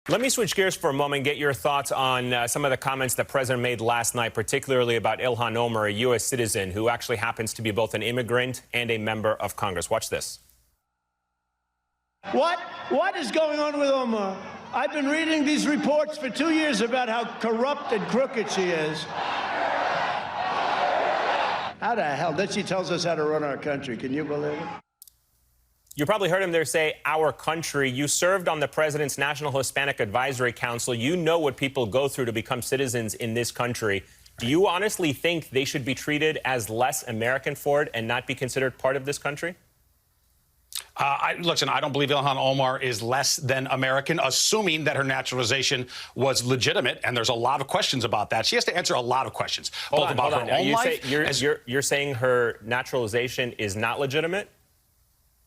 Let me switch gears for a moment and get your thoughts on some of the comments the president made last night, particularly about Ilhan Omar, a U.S. citizen who actually happens to be both an immigrant and a member of Congress. Watch this. What is going on with Omar? I've been reading these reports for 2 years about how corrupt and crooked she is. How the hell? Then she tells us how to run our country. Can you believe it? You probably heard him there say, our country. You served on the president's National Hispanic Advisory Council. You know what people go through to become citizens in this country. Do you honestly think they should be treated as less American for it and not be considered part of this country? Listen, I don't believe Ilhan Omar is less than American, assuming that her naturalization was legitimate. And there's a lot of questions about that. She has to answer a lot of questions, both about her own life. You're saying her naturalization is not legitimate?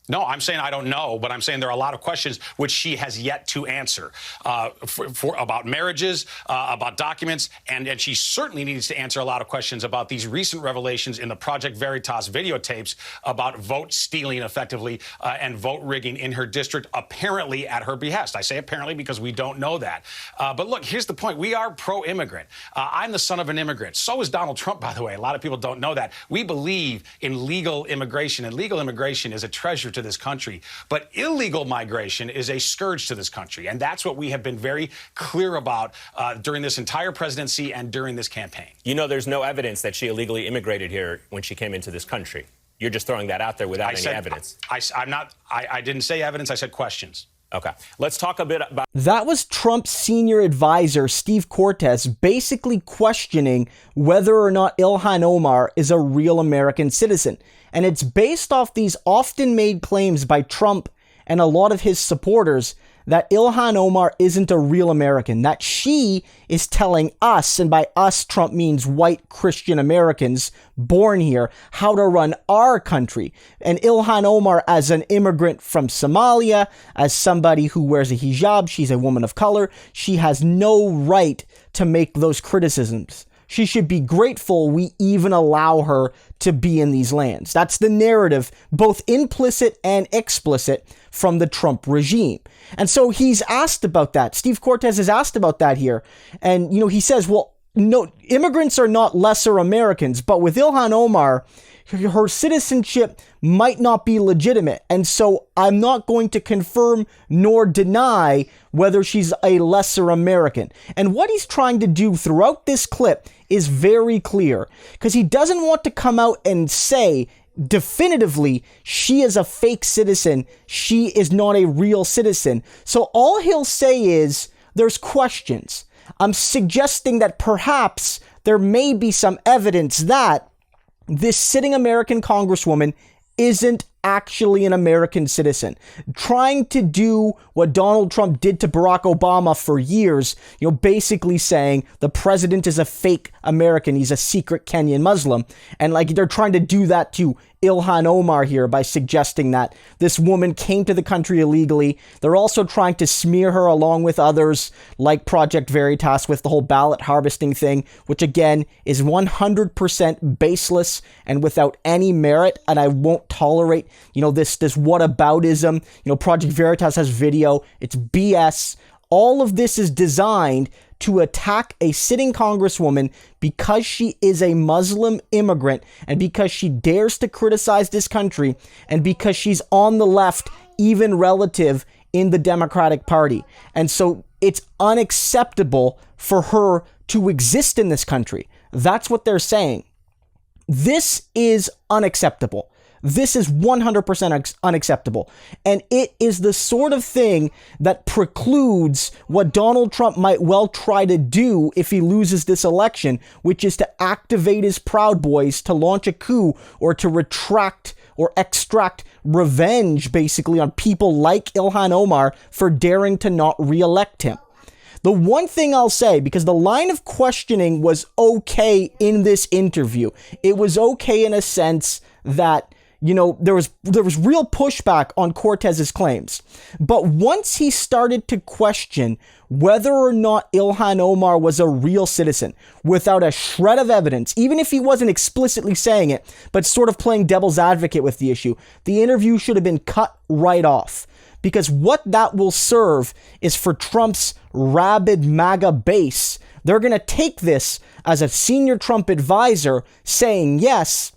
No, I'm saying I don't know, but I'm saying there are a lot of questions which she has yet to answer about marriages, about documents, and she certainly needs to answer a lot of questions about these recent revelations in the Project Veritas videotapes about vote stealing effectively and vote rigging in her district, apparently at her behest. I say apparently because we don't know that. But look, here's the point. We are pro-immigrant. I'm the son of an immigrant. So is Donald Trump, by the way. A lot of people don't know that. We believe in legal immigration, and legal immigration is a treasure to this country. But illegal migration is a scourge to this country. And that's what we have been very clear about during this entire presidency and during this campaign. You know, there's no evidence that she illegally immigrated here when she came into this country. You're just throwing that out there without any evidence. I didn't say evidence. I said questions. Okay. Let's talk a bit about... That was Trump's senior advisor, Steve Cortes, basically questioning whether or not Ilhan Omar is a real American citizen. And it's based off these often made claims by Trump and a lot of his supporters that Ilhan Omar isn't a real American, that she is telling us, and by us, Trump means white Christian Americans born here, how to run our country. And Ilhan Omar, as an immigrant from Somalia, as somebody who wears a hijab, she's a woman of color, she has no right to make those criticisms. She should be grateful we even allow her to be in these lands. That's the narrative, both implicit and explicit, from the Trump regime. And so he's asked about that. Steve Cortes is asked about that here. And, he says, well, no, immigrants are not lesser Americans, but with Ilhan Omar, her citizenship might not be legitimate. And so I'm not going to confirm nor deny whether she's a lesser American. And what he's trying to do throughout this clip is very clear, because he doesn't want to come out and say definitively she is a fake citizen, she is not a real citizen. So all he'll say is there's questions. I'm suggesting that perhaps there may be some evidence that this sitting American congresswoman isn't actually an American citizen, trying to do what Donald Trump did to Barack Obama for years, basically saying the president is a fake American, he's a secret Kenyan Muslim. And they're trying to do that to Ilhan Omar here by suggesting that this woman came to the country illegally. They're also trying to smear her along with others like Project Veritas with the whole ballot harvesting thing, which again is 100% baseless and without any merit. And I won't tolerate, this whataboutism. Project Veritas has video. It's BS. All of this is designed to attack a sitting congresswoman because she is a Muslim immigrant and because she dares to criticize this country and because she's on the left, even relative in the Democratic Party. And so it's unacceptable for her to exist in this country. That's what they're saying. This is unacceptable. This is 100% unacceptable. And it is the sort of thing that precludes what Donald Trump might well try to do if he loses this election, which is to activate his Proud Boys to launch a coup or to retract or extract revenge, basically, on people like Ilhan Omar for daring to not re-elect him. The one thing I'll say, because the line of questioning was okay in this interview, it was okay in a sense that there was real pushback on Cortes's claims. But once he started to question whether or not Ilhan Omar was a real citizen without a shred of evidence, even if he wasn't explicitly saying it, but sort of playing devil's advocate with the issue, the interview should have been cut right off. because what that will serve is for Trump's rabid MAGA base. They're going to take this as a senior Trump advisor saying, yes,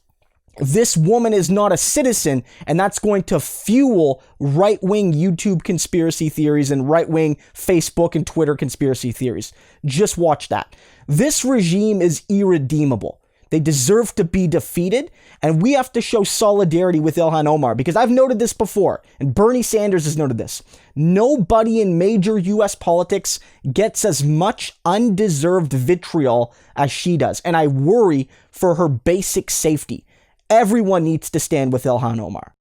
this woman is not a citizen, and that's going to fuel right-wing YouTube conspiracy theories and right-wing Facebook and Twitter conspiracy theories. Just watch that. This regime is irredeemable. They deserve to be defeated, and we have to show solidarity with Ilhan Omar, because I've noted this before, and Bernie Sanders has noted this. Nobody in major U.S. politics gets as much undeserved vitriol as she does, and I worry for her basic safety. Everyone needs to stand with Ilhan Omar.